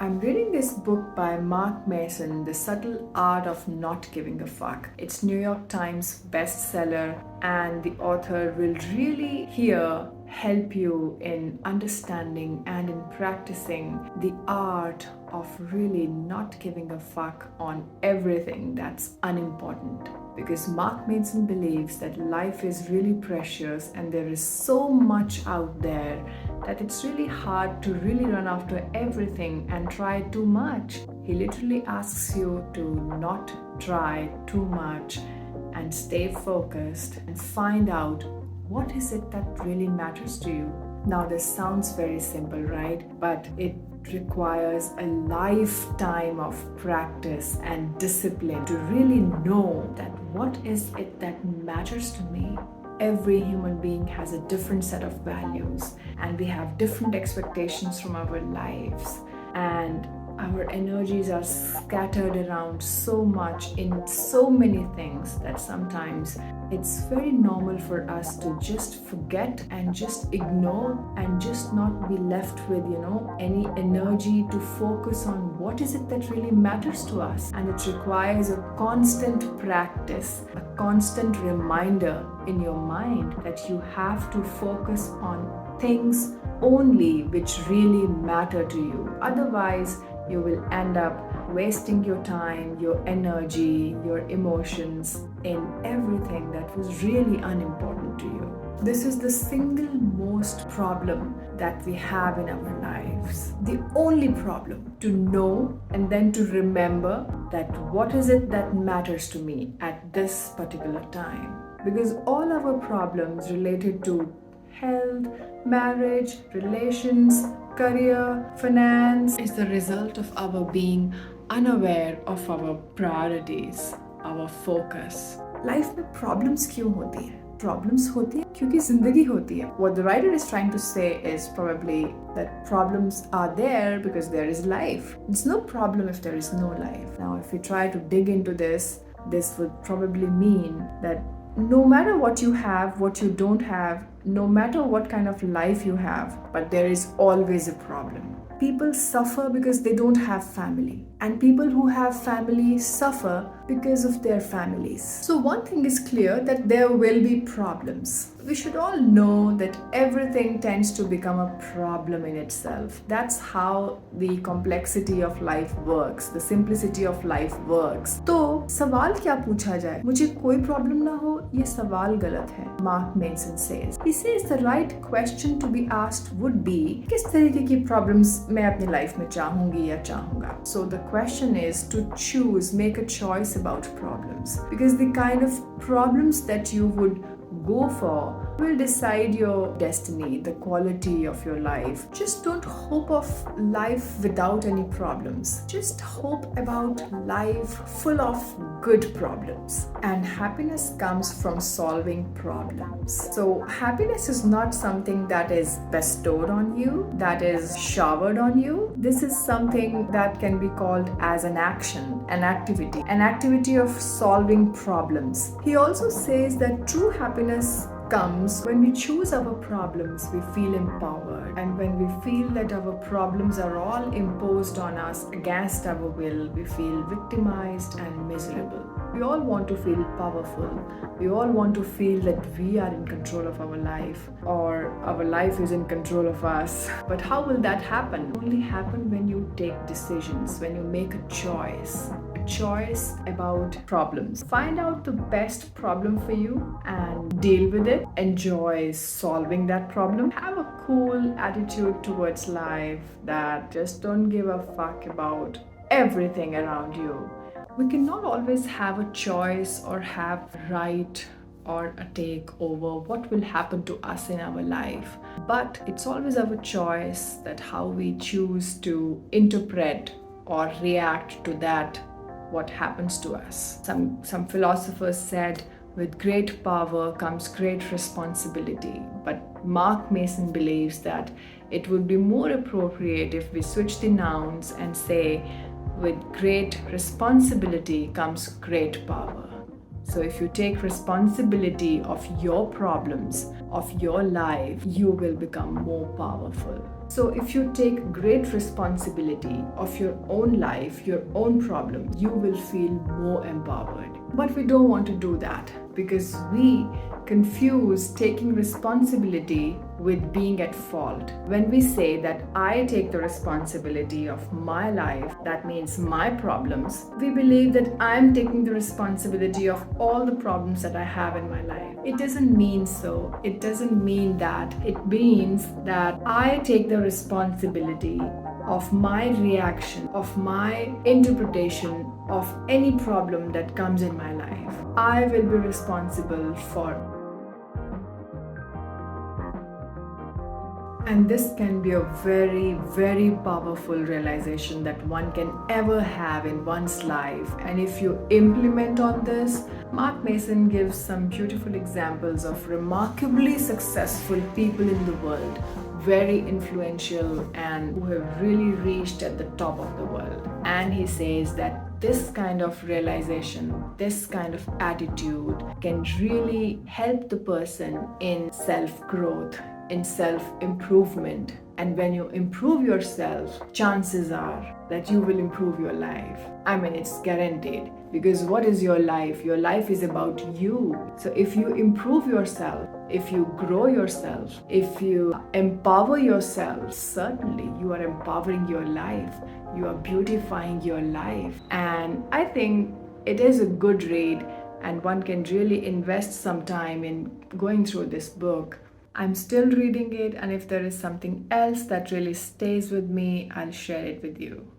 I'm reading this book by Mark Manson, The Subtle Art of Not Giving a Fuck. It's New York Times bestseller, and the author will really here help you in understanding and in practicing the art of really not giving a fuck on everything that's unimportant. Because Mark Manson believes that life is really precious and there is so much out there that it's really hard to really run after everything and try too much. He literally asks you to not try too much and stay focused and find out what is it that really matters to you. Now, this sounds very simple, right? But it requires a lifetime of practice and discipline to really know that what is it that matters to me. Every human being has a different set of values, and we have different expectations from our lives, and our energies are scattered around so much in so many things that sometimes it's very normal for us to just forget and just ignore and just not be left with, any energy to focus on what is it that really matters to us. And it requires a constant practice, a constant reminder in your mind that you have to focus on things only which really matter to you. Otherwise, you will end up wasting your time, your energy, your emotions in everything that was really unimportant to you. This is the single most problem that we have in our lives. The only problem, to know and then to remember that what is it that matters to me at this particular time. Because all our problems related to health, marriage, relations, career, finance is the result of our being unaware of our priorities, our focus. Life में problems क्यों होती है? Problems होती है क्योंकि जिंदगी होती है. What the writer is trying to say is probably that problems are there because there is life. It's no problem if there is no life. Now, if we try to dig into this would probably mean that no matter what you have, what you don't have, no matter what kind of life you have, but there is always a problem. People suffer because they don't have family, and people who have family suffer because of their families. So one thing is clear, that there will be problems. We should all know that everything tends to become a problem in itself. That's how the complexity of life works, the simplicity of life works. तो सवाल क्या पूछा जाए? मुझे कोई problem ना हो, ये सवाल गलत है. Mark Manson says. He says the right question to be asked would be, किस तरीके की problems मैं अपनी life में चाहूंगी या चाहूंगा? So the question is to choose, make a choice about problems, because the kind of problems that you would go for will decide your destiny, the quality of your life. Just don't hope of life without any problems. Just hope about life full of good problems. And happiness comes from solving problems. So happiness is not something that is bestowed on you, that is showered on you. This is something that can be called as an action, an activity of solving problems. He also says that true happiness comes when we choose our problems, we feel empowered. And when we feel that our problems are all imposed on us against our will, we feel victimized and miserable. We all want to feel powerful. We all want to feel that we are in control of our life, or our life is in control of us. But how will that happen? It will only happen when you take decisions, when you make a choice about problems. Find out the best problem for you and deal with it. Enjoy solving that problem. Have a cool attitude towards life that just don't give a fuck about everything around you. We cannot always have a choice or have right or a take over what will happen to us in our life. But it's always our choice that how we choose to interpret or react to that what happens to us. Some philosophers said, with great power comes great responsibility. But Mark Manson believes that it would be more appropriate if we switch the nouns and say, with great responsibility comes great power. So if you take responsibility of your problems, of your life, you will become more powerful. So if you take great responsibility of your own life, your own problem, you will feel more empowered. But we don't want to do that because we confuse taking responsibility with being at fault. When we say that I take the responsibility of my life, that means my problems, we believe that I'm taking the responsibility of all the problems that I have in my life. It doesn't mean so. It doesn't mean that. It means that I take the responsibility of my reaction, of my interpretation of any problem that comes in my life. I will be responsible for. And this can be a very, very powerful realization that one can ever have in one's life. And if you implement on this, Mark Manson gives some beautiful examples of remarkably successful people in the world, very influential and who have really reached at the top of the world. And he says that this kind of realization, this kind of attitude can really help the person in self-growth, in self-improvement. And when you improve yourself, chances are that you will improve your life. I mean, it's guaranteed. Because what is your life? Your life is about you. So if you improve yourself, if you grow yourself, if you empower yourself, certainly you are empowering your life. You are beautifying your life. And I think it is a good read, and one can really invest some time in going through this book. I'm still reading it, and if there is something else that really stays with me, I'll share it with you.